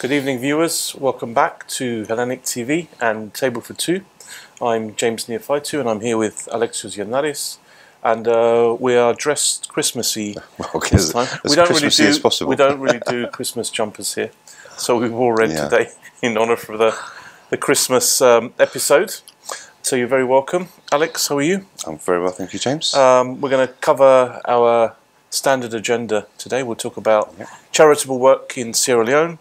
Good evening, viewers. Welcome back to Hellenic TV and Table for Two. I'm James Neophytou and I'm here with Alexios Gennaris, and we are dressed Christmassy this time. We don't really do Christmas jumpers here, so we've all red today in honour for the Christmas episode. So you're very welcome. Alex, how are you? I'm very well, thank you, James. We're going to cover our standard agenda today. We'll talk about charitable work in Sierra Leone.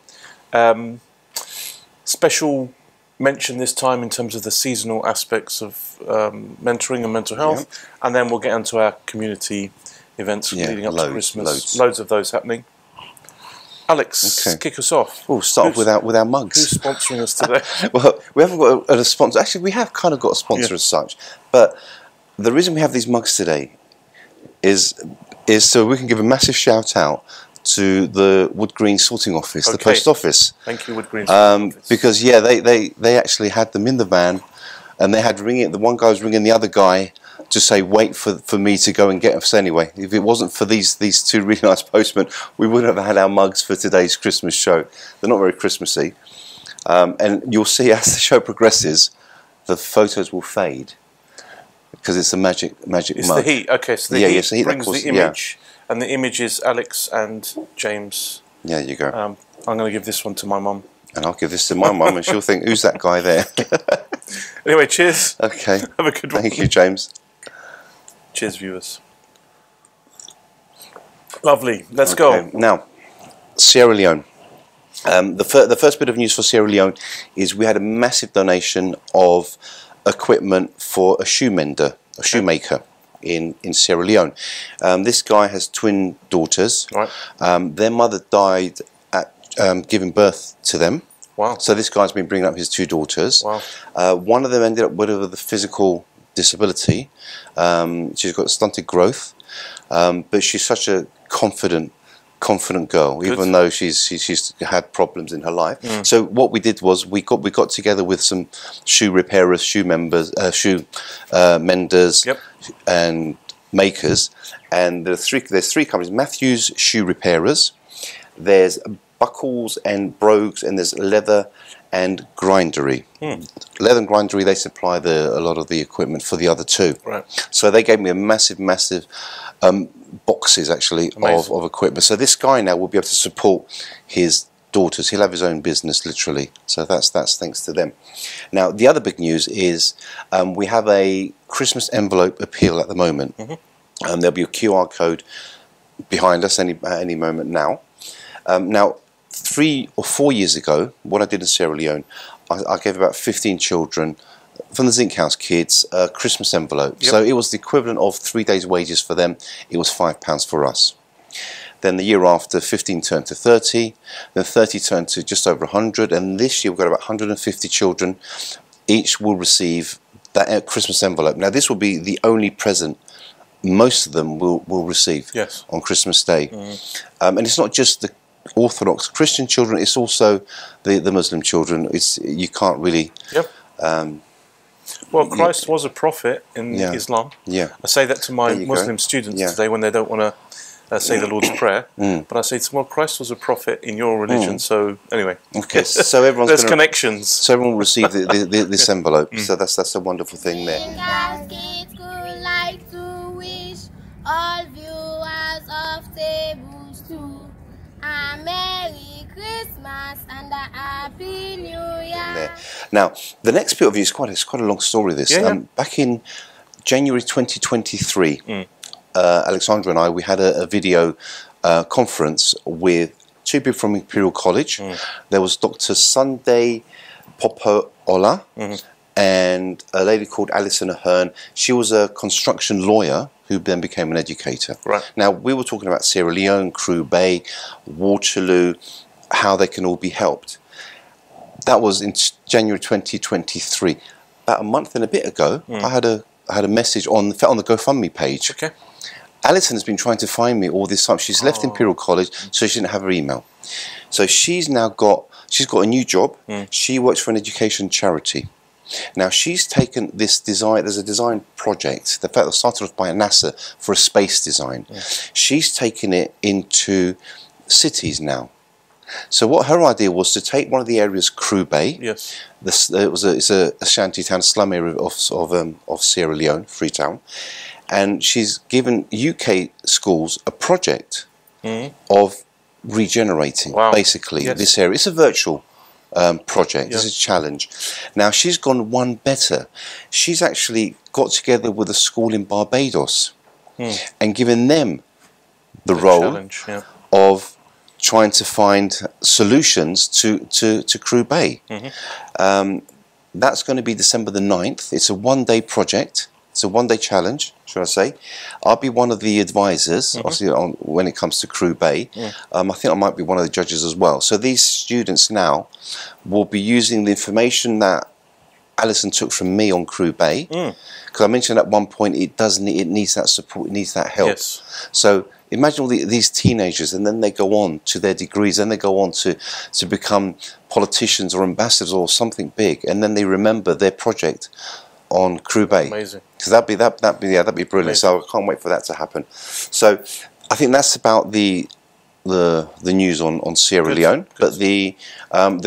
Special mention this time in terms of the seasonal aspects of mentoring and mental health, and then we'll get into our community events leading up to Christmas. Loads of those happening. Alex, kick us off. We'll start off with our mugs. Who's sponsoring us today? Well, we haven't got a sponsor. Actually, we have kind of got a sponsor as such, but the reason we have these mugs today is so we can give a massive shout out to the Wood Green sorting office, the post office. Thank you, Wood Green sorting office. Because they actually had them in the van, and they had ringing. The one guy was ringing the other guy to say wait for me to go and get us anyway. If it wasn't for these two really nice postmen, we wouldn't have had our mugs for today's Christmas show. They're not very Christmassy, and you'll see as the show progresses, the photos will fade because it's a magic mug. It's the heat. Okay, so the heat brings the image. Yeah. And the image is Alex and James. Yeah, you go. I'm going to give this one to my mum. And I'll give this to my mum, and she'll think, who's that guy there? Anyway, cheers. Okay. Have a good one. Thank you, James. Cheers, viewers. Lovely. Let's go. Now, Sierra Leone. The first bit of news for Sierra Leone is we had a massive donation of equipment for a shoe mender, a shoemaker. In Sierra Leone. This guy has twin daughters. Right. Their mother died at giving birth to them. Wow. So this guy's been bringing up his two daughters. Wow. One of them ended up with the physical disability. She's got stunted growth, but she's such a confident girl, even though she's had problems in her life. So what we did was we got together with some shoe repairers, shoe menders, and makers, and there's three companies: Matthews Shoe Repairers, there's Buckles and Brogues, and there's Leather and Grindery. Leather and Grindery, they supply a lot of the equipment for the other two. Right. So they gave me a massive boxes actually of equipment. So this guy now will be able to support his daughters. He'll have his own business literally. So that's thanks to them. Now the other big news is we have a Christmas envelope appeal at the moment. There'll be a QR code behind us any moment now. Now 3 or 4 years ago, what I did in Sierra Leone, I gave about 15 children from the Zinc House kids a Christmas envelope. So it was the equivalent of 3 days' wages for them. It was £5 for us. Then the year after, 15 turned to 30, then 30 turned to just over 100, and this year we've got about 150 children. Each will receive that Christmas envelope. Now this will be the only present most of them will receive on Christmas Day. And it's not just the Orthodox Christian children, it's also the Muslim children. You can't really... Well, Christ was a prophet in Islam. I say that to my Muslim students today when they don't want to say the Lord's Prayer. But I say to them, well, Christ was a prophet in your religion. So anyway, so everyone's there's connections. So everyone will receive this envelope. So that's a wonderful thing there. All viewers of Tables too. A Merry Christmas and a Happy New Year. Now, the next bit of news is quite a long story. This back in January 2023, Alexandra and we had a video conference with two people from Imperial College. There was Dr. Sunday Popoola and a lady called Alison Ahern. She was a construction lawyer who then became an educator. Now, we were talking about Sierra Leone, Crew Bay, Waterloo, how they can all be helped. That was in January 2023. About a month and a bit ago, I had a message on the GoFundMe page. Alison has been trying to find me all this time. She's left Imperial College, so she didn't have her email. So she's got a new job. She works for an education charity. Now she's taken this design, there's a design project, the fact that started off by NASA for a space design. She's taken it into cities now. So what her idea was to take one of the areas, Crew Bay. Yes. It's a shanty town, slum area of Sierra Leone, Freetown, and she's given UK schools a project of regenerating basically this area. It's a virtual project. It's a challenge. Now she's gone one better. She's actually got together with a school in Barbados and given them the role of trying to find solutions to Crew Bay. That's going to be December the 9th. It's a one-day project. It's a one-day challenge, should I say. I'll be one of the advisors, obviously, when it comes to Crew Bay. I think I might be one of the judges as well. So these students now will be using the information that Alison took from me on Crew Bay. Because I mentioned at one point it needs that support, it needs that help. Yes. So imagine all these teenagers, and then they go on to their degrees, then they go on to become politicians or ambassadors or something big, and then they remember their project on Crew Bay. Amazing. Because that'd be brilliant. Amazing. So I can't wait for that to happen. So I think that's about the news on Sierra Leone. But the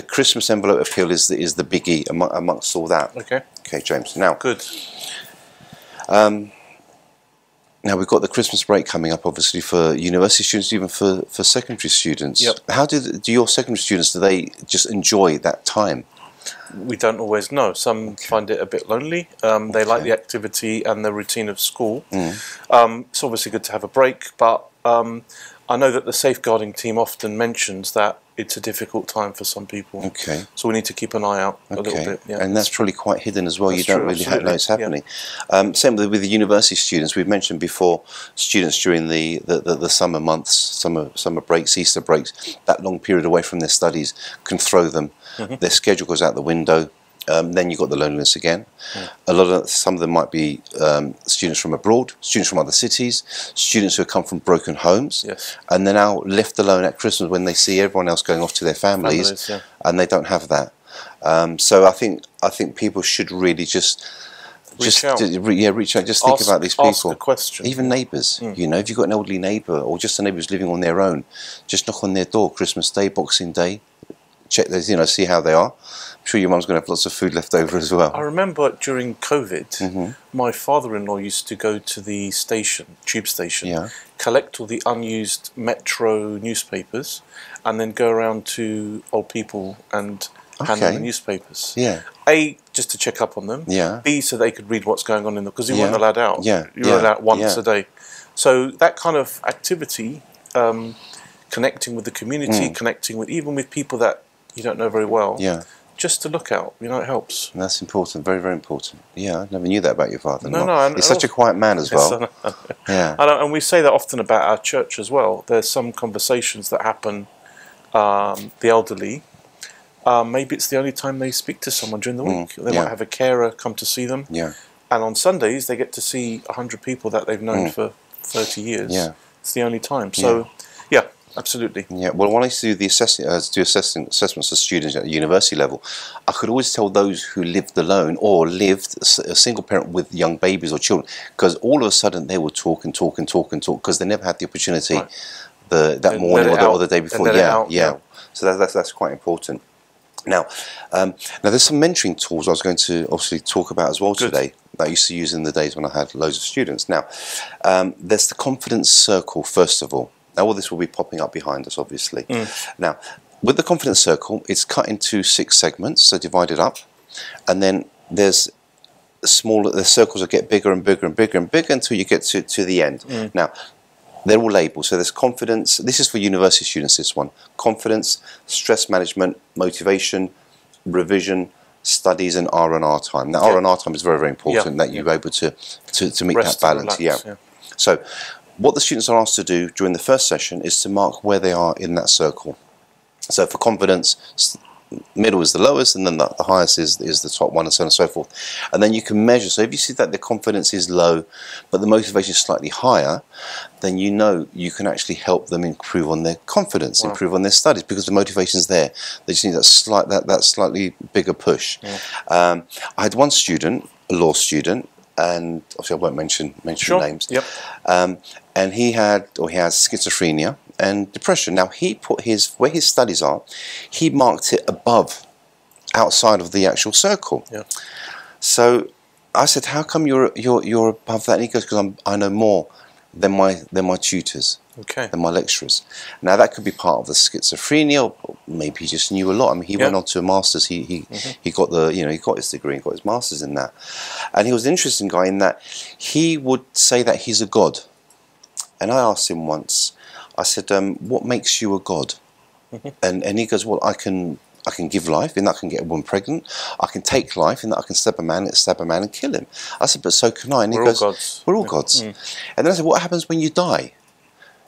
Christmas envelope appeal is the biggie amongst all that. Okay. Okay, James. Now. Good. Now we've got the Christmas break coming up, obviously, for university students, even for secondary students. Yep. How do your secondary students, do they just enjoy that time? We don't always know. Some find it a bit lonely. They like the activity and the routine of school. It's obviously good to have a break, but I know that the safeguarding team often mentions that it's a difficult time for some people. Okay. So we need to keep an eye out a little bit. Yeah. And that's probably quite hidden as well. You don't really know it's happening. Same with the university students. We've mentioned before, students during the summer months, summer breaks, Easter breaks, that long period away from their studies can throw them. Their schedule goes out the window. Then you've got the loneliness again. Some of them might be students from abroad, students from other cities, students who have come from broken homes, and they're now left alone at Christmas when they see everyone else going off to their families, and they don't have that. So I think people should really just reach out. Just think about these people. Ask a question. Even neighbours. You know, if you've got an elderly neighbour or just a neighbour who's living on their own, just knock on their door Christmas Day, Boxing Day. Check those, see how they are. I'm sure your mum's going to have lots of food left over as well. I remember during COVID, my father-in-law used to go to the tube station, collect all the unused Metro newspapers, and then go around to old people and hand them the newspapers. A, just to check up on them. B, so they could read what's going on in them, because you weren't allowed out. You were allowed once a day. So that kind of activity, connecting with the community, connecting with even with people that you don't know very well, just to look out, it helps. And that's important, very, very important. Yeah, I never knew that about your father. No, he's such a quiet man as well. And we say that often about our church as well. There's some conversations that happen, the elderly, maybe it's the only time they speak to someone during the week. They might have a carer come to see them, and on Sundays they get to see 100 people that they've known for 30 years. It's the only time. So, absolutely. Well, when I used to do the assessments of students at the university level, I could always tell those who lived alone or lived a single parent with young babies or children, because all of a sudden they would talk and talk and talk and talk, because they never had the opportunity that morning or the day before. So that's quite important. Now there's some mentoring tools I was going to obviously talk about as well today that I used to use in the days when I had loads of students. Now, there's the confidence circle, first of all. Now, all this will be popping up behind us, obviously. Now, with the confidence circle, it's cut into 6 segments, so divided up, and then there's the circles that get bigger and bigger and bigger and bigger until you get to the end. Now, they're all labelled. So there's confidence. This is for university students, this one. Confidence, stress management, motivation, revision, studies, and R&R time. Now, R&R time is very, very important that you're able to meet that balance. So what the students are asked to do during the first session is to mark where they are in that circle. So for confidence, middle is the lowest, and then the highest is the top one, and so on and so forth. And then you can measure. So if you see that the confidence is low, but the motivation is slightly higher, then you know you can actually help them improve on their confidence, improve on their studies, because the motivation is there. They just need that slightly bigger push. I had one student, a law student, and obviously I won't mention names. and he has schizophrenia and depression. Now he put where his studies are, he marked it above, outside of the actual circle. Yeah. So I said, how come you're above that? And he goes, because I know more than my tutors, than my lecturers. Now that could be part of the schizophrenia, or maybe he just knew a lot. I mean, he went on to a master's. He got he got his degree and got his master's in that. And he was an interesting guy in that he would say that he's a god. And I asked him once, I said, what makes you a god? And he goes, well, I can give life, in that I can get a woman pregnant. I can take life, in that I can stab a man and kill him. I said, but so can I. And he goes, all gods. We're all gods. And then I said, what happens when you die?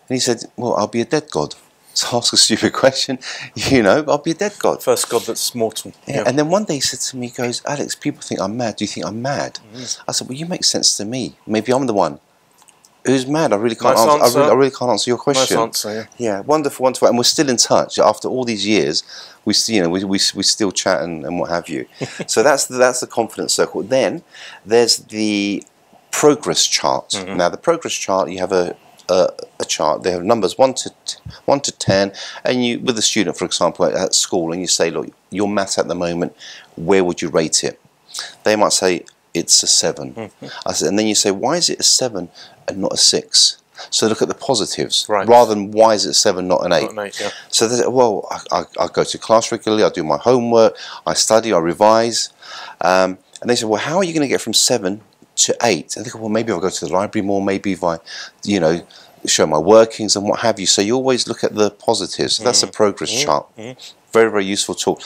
And he said, well, I'll be a dead god. So I asked a stupid question, I'll be a dead god. First god that's mortal. Yeah. And then one day he said to me, he goes, Alex, people think I'm mad. Do you think I'm mad? I said, well, you make sense to me. Maybe I'm the one who's mad. I really can't answer. I really can't answer your question. Nice answer, yeah. Wonderful. And we're still in touch after all these years. We still chat and what have you. So that's the confidence circle. Then there's the progress chart. Now the progress chart, you have a chart. They have numbers 1 to 10, and you, with a student, for example, at school, and you say, look, your maths at the moment, where would you rate it? They might say it's a 7. I said, and then you say, why is it a 7 and not a 6? So look at the positives, rather than why is it a 7, not an 8? Not an 8, yeah. So they say, well, I go to class regularly, I do my homework, I study, I revise, and they say, well, how are you going to get from 7 to 8? And they go, well, maybe I'll go to the library more, maybe if I, show my workings and what have you. So you always look at the positives. So that's a progress chart. Very, very useful tool.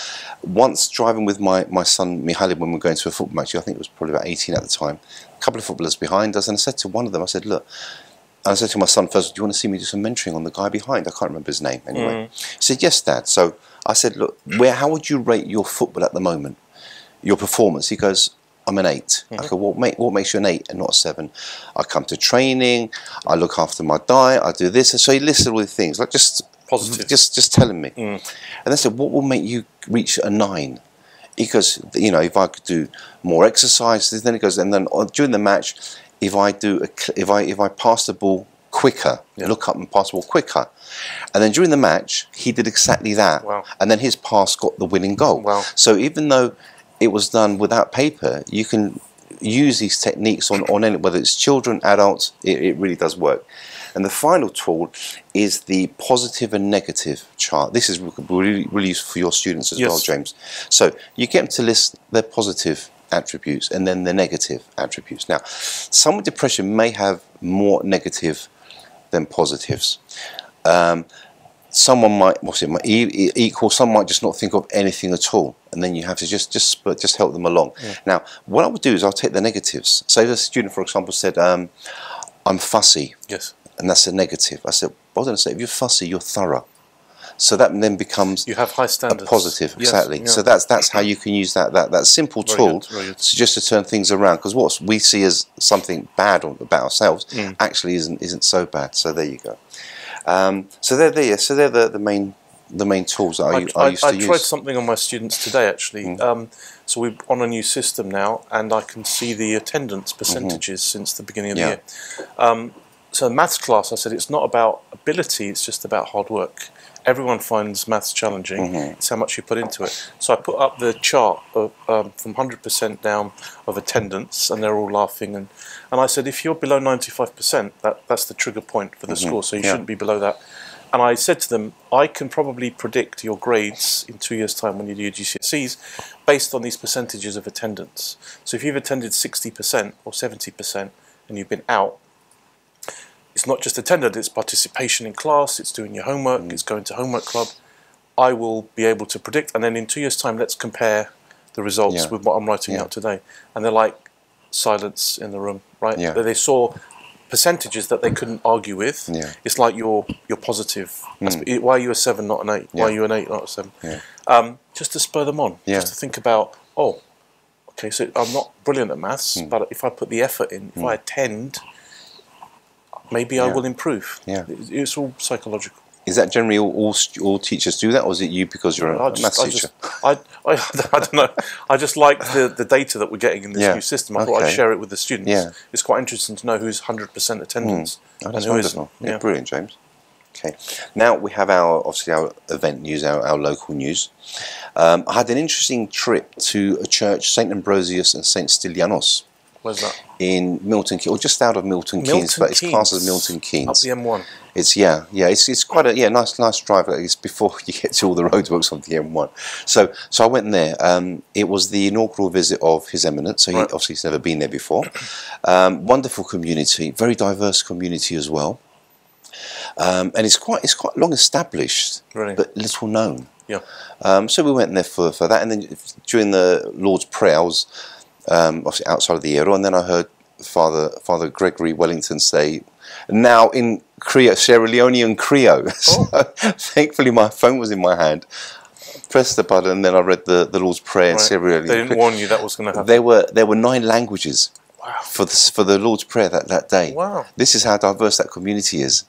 Once driving with my son Mihaly when we were going to a football match, I think it was probably about 18 at the time, a couple of footballers behind us, and I said to one of them, I said, look, and I said to my son first, do you want to see me do some mentoring on the guy behind? I can't remember his name anyway. He said, yes, Dad. So I said, look, how would you rate your football at the moment, your performance? He goes, I'm an 8. I go, what makes you an 8 and not a 7? I come to training, I look after my diet, I do this. And so he listed all the things, like just positive, just telling me. And I said, what will make you reach a 9? He goes, if I could do more exercises. Then he goes, and then during the match, if I pass the ball quicker, look up and pass the ball quicker. And then during the match, he did exactly that. Wow. And then his pass got the winning goal. Wow. So even though it was done without paper, you can use these techniques on any, whether it's children, adults, it really does work. And the final tool is the positive and negative chart. This is really, really useful for your students as well, James. So you get them to list their positive attributes and then the negative attributes. Now, someone with depression may have more negative than positives. Someone might, equal, some might just not think of anything at all, and then you have to just help them along. Now, what I would do is I'll take the negatives. Say the student, for example, said, I'm fussy. Yes. And that's a negative. I said, well, then I say, if you're fussy, you're thorough. So that then becomes you have high standards. A positive, exactly. Yes, yeah. So that's how you can use that simple tool just to turn things around. Because what we see as something bad about ourselves actually isn't so bad. So there you go. So they're the main tools that I used to use. I tried something on my students today actually. So we're on a new system now, and I can see the attendance percentages since the beginning of the year. So maths class, I said it's not about ability; it's just about hard work. Everyone finds maths challenging. It's how much you put into it. So I put up the chart of, from 100% down of attendance, and they're all laughing. And I said, if you're below 95%, that's the trigger point for the score, so you shouldn't be below that. And I said to them, I can probably predict your grades in 2 years' time when you do your GCSEs based on these percentages of attendance. So if you've attended 60% or 70% and you've been out, it's not just attendance, it's participation in class, it's doing your homework, it's going to homework club. I will be able to predict, and then in 2 years' time, let's compare the results with what I'm writing out today. And they're like silence in the room, right? They saw percentages that they couldn't argue with. It's like you're positive. Why are you a 7, not an 8? Why are you an 8, not a 7? Just to spur them on, just to think about, oh, okay, so I'm not brilliant at maths, but if I put the effort in, if I attend, maybe I will improve. It's all psychological. Is that generally all teachers do that, or is it you because you're a maths teacher? I don't know. I just like the data that we're getting in this new system. I thought I'd share it with the students. Yeah. It's quite interesting to know who's 100% attendance and who isn't. Yeah, brilliant, James. Okay, now we have obviously our event news, our local news. I had an interesting trip to a church, St. Ambrosius and St. Stylianos. Where's that? In Milton Keynes, or just out of Milton Keynes, but it's classed as Milton Keynes. Up the M1. It's it's quite a nice drive. It's before you get to all the roadworks on the M1. So I went there. It was the inaugural visit of His Eminence. So obviously he's never been there before. Wonderful community, very diverse community as well. And it's quite long established, but little known. Yeah. So we went there for that, and then during the Lord's Prayer, I was obviously outside of the Euro, and then I heard Father Gregory Wellington say, now in Creole, Sierra Leonean Creole. So thankfully my phone was in my hand. Pressed the button, and then I read the Lord's Prayer in Sierra Leone. They didn't warn you that was going to happen. There were 9 languages for the Lord's Prayer that day. Wow. This is how diverse that community is.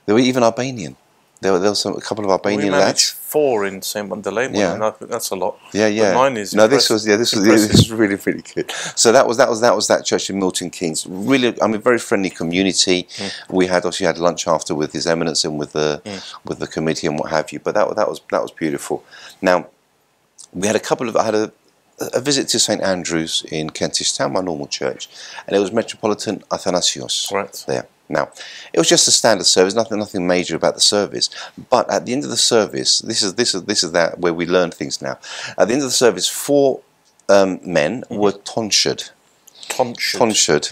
There were even Albanian. There was a couple of Albanian lads. 4 in Saint Mandelain. And I think that's a lot. Yeah. But 9 is this was really good. So that was that church in Milton Keynes. Really, I mean, very friendly community. We had lunch after with His Eminence and with the committee and what have you. But that was beautiful. Now, we had I had a visit to St Andrew's in Kentish Town, my normal church, and it was Metropolitan Athanasios there. Now, it was just a standard service, nothing major about the service. But at the end of the service, this is that where we learn things now. At the end of the service, 4 men were tonsured. Tonsured.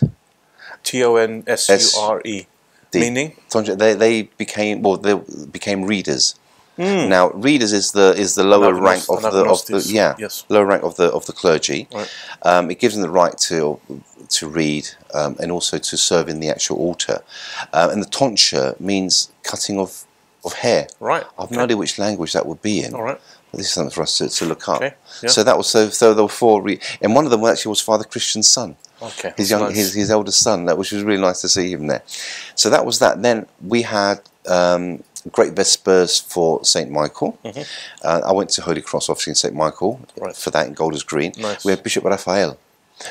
T-O-N-S-U-R-E. Meaning? They became readers. Now, readers is the lower rank of lower rank of the clergy. Right. It gives them the right to read and also to serve in the actual altar. And the tonsure means cutting of hair. Right. I've no idea which language that would be in. All right. But this is something for us to look up. Okay. Yeah. So that was so there were 4, and one of them actually was Father Christian's son. Okay. His eldest son, which was really nice to see him there. So that was that. Then we had great Vespers for St Michael. I went to Holy Cross, obviously, in St Michael for that in Golders Green. Nice. We had Bishop Raphael,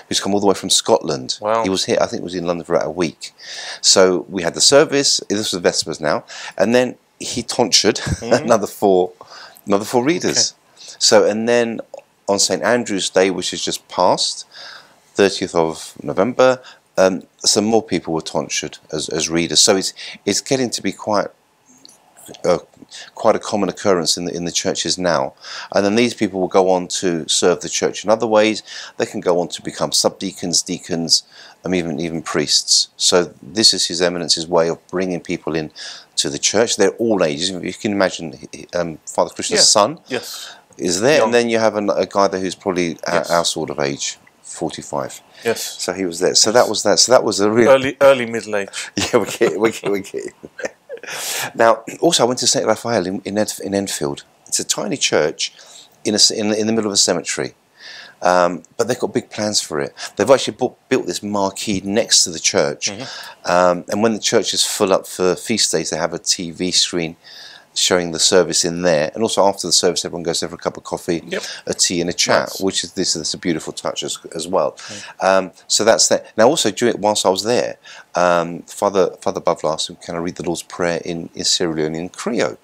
who's come all the way from Scotland. Wow. He was here, I think he was in London for about a week. So we had the service, this was Vespers now, and then he tonsured another four readers. Okay. So, and then on St Andrew's Day, which is just past, 30th of November, some more people were tonsured as readers. So it's getting to be quite a common occurrence in the churches now. And then these people will go on to serve the church in other ways. They can go on to become subdeacons, deacons, and even priests. So this is His Eminence's way of bringing people in to the church. They're all ages. You can imagine Father Christian's son is there, young. And then you have a guy there who's probably our sort of age, 45. Yes. So he was there. So that was that. So that was a real early middle age. Yeah, we get. Now, also I went to St Raphael in Enfield. It's a tiny church in the middle of a cemetery, but they've got big plans for it. They've actually built this marquee next to the church, and when the church is full up for feast days, they have a TV screen showing the service in there, and also after the service, everyone goes there for a cup of coffee, a tea, and a chat, which is this a beautiful touch as well. So that's that. Now, also whilst I was there, Father Bavla asked him, "Can I read the Lord's Prayer in Sierra Leonean Creole?"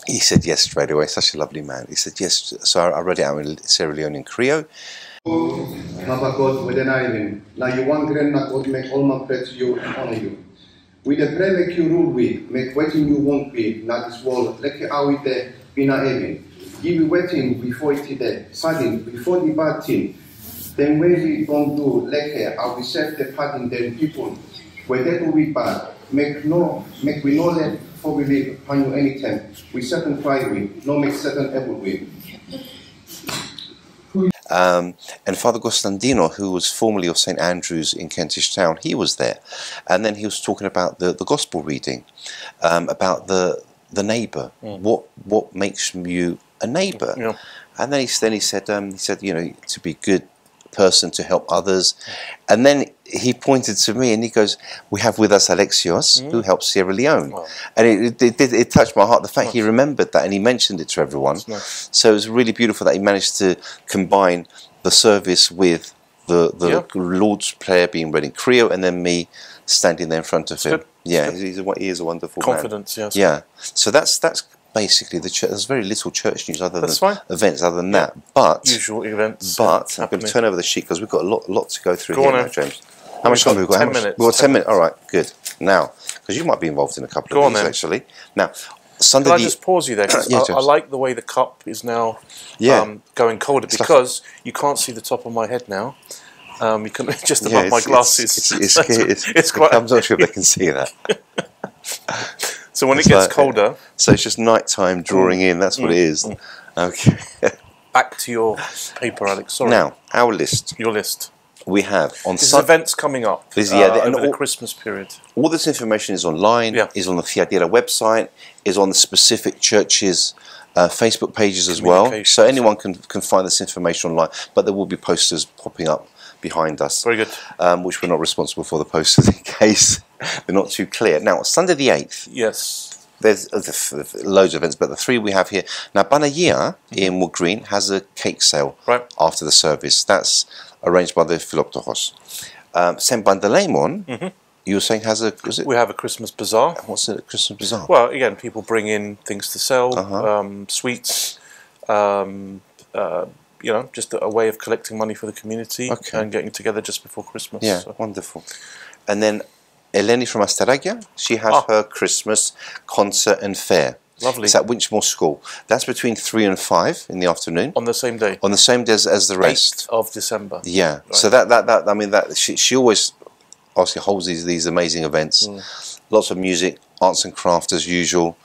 He said yes straight away. Such a lovely man. He said yes. So I read it out in Sierra Leonean Creole. Now you want God make all my prayer to you and honor you. With the prayer make you rule with, make waiting you won't be, not this world, like you are with the bina even. Give you waiting before it is padding, before the bad thing. Then when we don't do like I will serve the padding then people. Whatever we bad, make we no let for we live upon you anytime. We certain cry we, no make certain ever we. And Father Costandino, who was formerly of St Andrew's in Kentish Town, he was there, and then he was talking about the gospel reading, about the neighbour. What makes you a neighbour? And then he said, you know, to be good person to help others. And then he pointed to me and he goes, we have with us Alexios, who helps Sierra Leone. Wow. And it touched my heart, the fact he remembered that and he mentioned it to everyone. Nice. So it was really beautiful that he managed to combine the service with the Lord's Prayer being read in Creole and then me standing there in front of him. Good. Yeah, he is a wonderful confidence, man. Yes. Yeah. So that's basically the church. There's very little church news other than events other than that. But usual events. But I'm going to turn over the sheet because we've got a lot to go through here now, James. How much time have we got? 10 minutes. We've got 10 minutes. All right, good. Now, because you might be involved in a couple of these actually. Now, Sunday. Can I just pause you there? I like the way the cup is now going colder because you can't see the top of my head now. You can just above my glasses. It's quite. I'm not sure if they can see that. So when it gets colder, so it's just nighttime drawing in. That's what it is. Okay. Back to your paper, Alex. Sorry. Now our list. Your list. We have on events coming up. Over the Christmas period. All this information is online. Is on the Theadira website. Is on the specific churches' Facebook pages as well. So anyone can find this information online. But there will be posters popping up behind us. Very good. Which we're not responsible for the posters in case they're not too clear. Now, Sunday the 8th. Yes. There's loads of events, but the three we have here. Now, Banaya in Wood Green has a cake sale after the service. That's arranged by the Philoptochos. St. Bandalemon, you were saying, has a... We have a Christmas bazaar. What's a Christmas bazaar? Well, again, people bring in things to sell, sweets, you know, just a way of collecting money for the community and getting together just before Christmas. Yeah, wonderful. And then Hellenic from Astaragia, she has her Christmas concert and fair. Lovely. It's at Winchmore School. That's between 3 and 5 in the afternoon. On the same day? On the same day as the rest. 8th of December. Yeah. Right. So I mean, she always obviously holds these amazing events. Lots of music, arts and crafts as usual.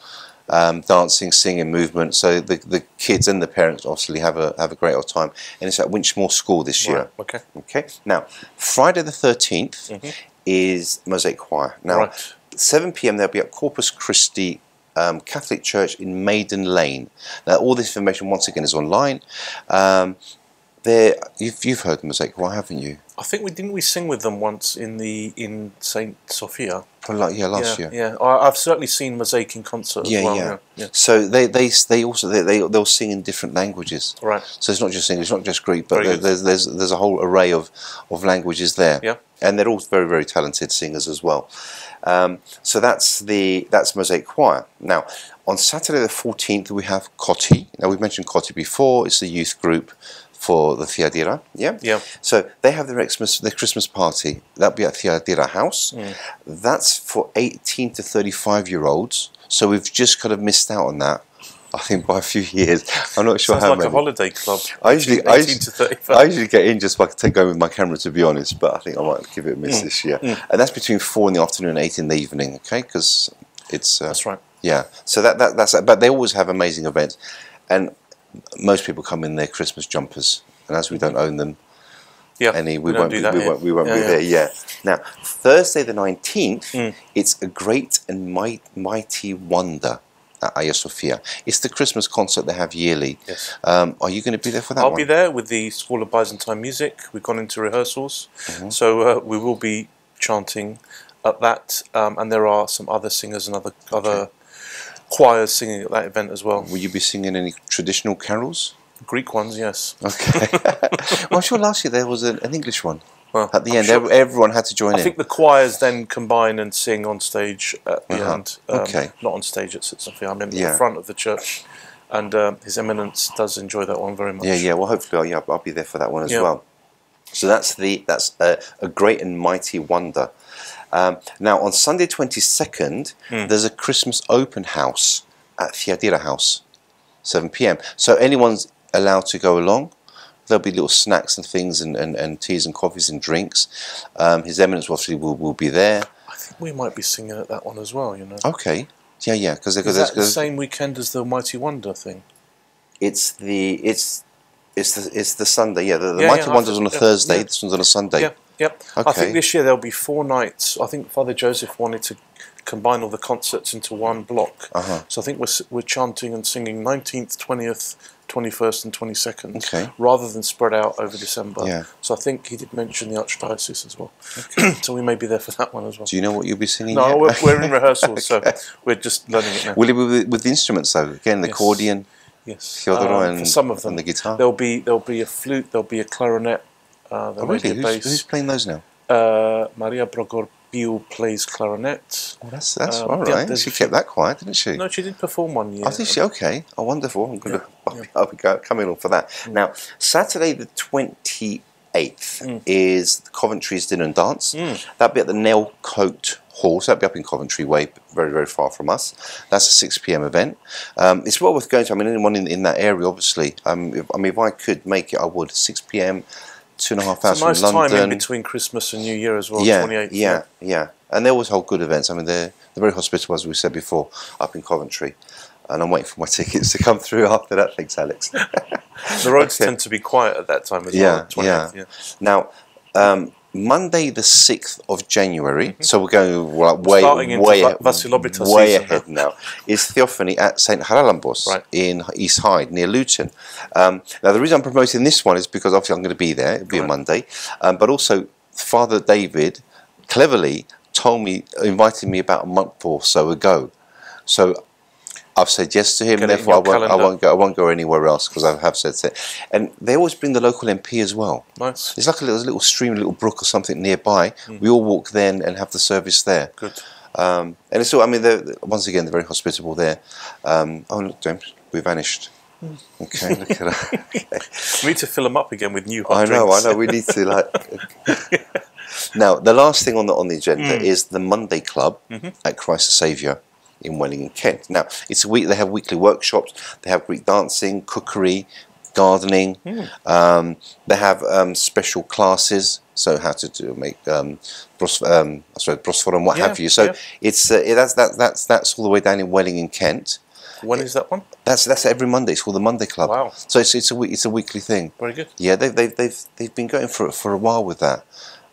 Dancing, singing, movement. So the kids and the parents obviously have a great old time, and it's at Winchmore School this year. Okay. Okay. Now, Friday the 13th is Mosaic Choir. Now, 7 p.m. they'll be at Corpus Christi Catholic Church in Maiden Lane. Now, all this information once again is online. You've heard the Mosaic Choir, haven't you? I think we sing with them once in Saint Sophia. Last year. Yeah, I've certainly seen Mosaic in concert as well. Yeah. So they'll sing in different languages. Right. So it's not just English, not just Greek, but there's a whole array of languages there. Yeah. And they're all very, very talented singers as well. So that's Mosaic Choir. Now, on Saturday the 14th we have Koti. Now we've mentioned Koti before. It's the youth group for the Theadira, yeah. So they have their Christmas party. That'll be at Theadira House. That's for 18 to 35-year-olds. So we've just kind of missed out on that. I think by a few years. I'm not sure how many. Sounds like a holiday club. 18 to 35. I usually get in just so I can take going with my camera, to be honest. But I think I might give it a miss this year. And that's between 4 in the afternoon and 8 in the evening. Okay, because it's that's right. Yeah. So that's. But they always have amazing events, and most people come in their Christmas jumpers, and as we don't own them, we won't be there. Yeah. Now, Thursday the 19th, it's a great and mighty wonder at Hagia Sophia. It's the Christmas concert they have yearly. Yes. Are you going to be there for that? I'll be there with the School of Byzantine Music. We've gone into rehearsals, so we will be chanting at that, and there are some other singers and other choirs singing at that event as well. Will you be singing any traditional carols? Greek ones, yes. Okay. Well, I'm sure last year there was an English one. Well, at the end, everyone had to join in. I think the choirs then combine and sing on stage at the end. Not on stage at St. Sophia, I mean in the front of the church. And His Eminence does enjoy that one very much. Yeah. Well, hopefully, I'll be there for that one as well. So that's a great and mighty wonder. Now, on Sunday 22nd, there's a Christmas open house at Theadira House, 7 p.m. So anyone's allowed to go along. There'll be little snacks and things and teas and coffees and drinks. His Eminence obviously will be there. I think we might be singing at that one as well, you know. Okay. Yeah. Because is that the same weekend as the Mighty Wonder thing? It's the Sunday. Yeah, the Mighty Wonder's on a Thursday. Yeah. This one's on a Sunday. Yep. Okay. I think this year there'll be 4 nights. I think Father Joseph wanted to combine all the concerts into one block. So I think we're chanting and singing 19th, 20th, 21st and 22nd, Okay. rather than spread out over December. Yeah. So I think he did mention the Archdiocese as well. Okay. So we may be there for that one as well. Do you know what you'll be singing No, yet? we're in rehearsal, Okay. so we're just learning it now. Will it be with the instruments though? Again, the accordion, Yes. Fyodoro, and for some of them, and the guitar. There'll be a flute, there'll be a clarinet, Oh, there'll be really? a bass. Who's playing those now? Maria Brogorbiu plays clarinet. Oh, that's all yeah, right. there's She a kept few- that quiet, didn't she? No, she did perform one year. I think she okay. Oh, wonderful. I'm going to coming along for that. Now, Saturday the 28th is Coventry's Dinner and Dance. That'll be at the Neophytou Hall. So that'll be up in Coventry Way, very, very far from us. That's a 6 p.m. event. It's well worth going to. I mean, anyone in that area, obviously. If I could make it, I would. 6 p.m. 2.5 hours It's a nice from London. time in between Christmas and New Year as well. Yeah, 28th. yeah. And they always hold good events. I mean, they're very hospitable, as we said before, up in Coventry. And I'm waiting for my tickets to come through after that. Thanks, Alex. The roads tend to be quiet at that time as well. 28th, yeah. Now, Monday the 6th of January, so we're going Starting into Vasilobita way season ahead now, is Theophany at St. Haralambos in East Hyde, near Luton. Now, the reason I'm promoting this one is because obviously I'm going to be there. It'll be a Monday. But also, Father David cleverly invited me about a month or so ago. So I've said yes to him, Get it in therefore your I won't go anywhere else because I have said so. And they always bring the local MP as well. Nice. It's like a little stream, a little brook or something nearby. We all walk then and have the service there. Good. And it's all, I mean, once again, they're very hospitable there. Oh, look, James, we vanished. Okay, look at that. Okay. We need to fill them up again with new hot I know, drinks. we need to Now, the last thing on the agenda is the Monday Club at Christ the Saviour in Welling, Kent. Now, it's a week. They have weekly workshops. They have Greek dancing, cookery, gardening. They have special classes, so how to make brosfor and what have you. So it's that's all the way down in Welling, Kent. When is that one? That's every Monday. It's called the Monday Club. Wow. So it's a weekly thing. Very good. Yeah, they've been going for a while with that,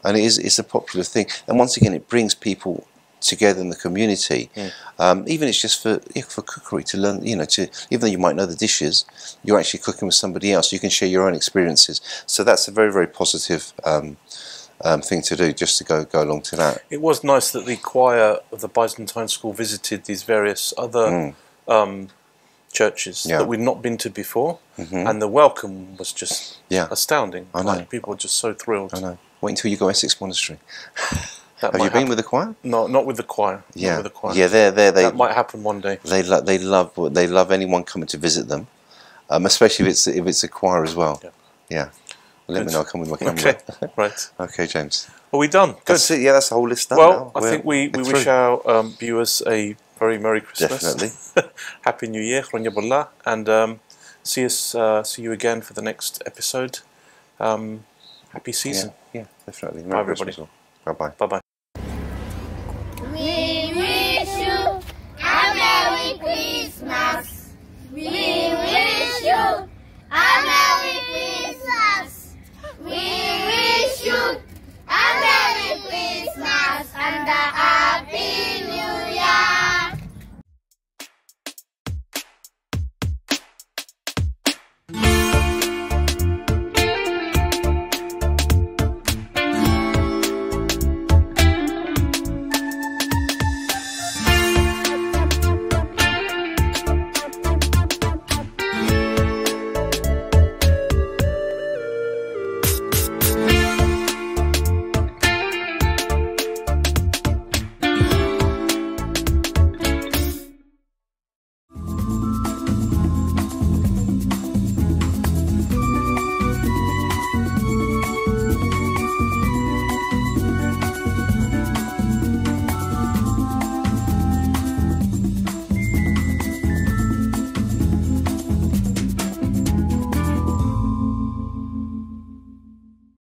and it's a popular thing. And once again, it brings people together in the community. Even it's just for cookery to learn. Even though you might know the dishes, you're actually cooking with somebody else. You can share your own experiences. So that's a very, very positive thing to do. Just to go along to that. It was nice that the choir of the Byzantine school visited these various other churches that we'd not been to before, and the welcome was just astounding. I know. People were just so thrilled. I know. Wait until you go Essex Monastery. That Have you been with the choir? No, not with the choir. Yeah, not with the choir. yeah. That might happen one day. They love anyone coming to visit them, especially if it's a choir as well. Yeah. Let me know. I'll come with my camera. Okay, right. Okay, James. Are we done? Good. That's it. Yeah, that's the whole list done Well, now. I think we wish our viewers a very Merry Christmas. Definitely. Happy New Year, Ronya Bolla, and see you again for the next episode. Happy season. Yeah, definitely. Bye, everybody. Bye bye. Bye bye.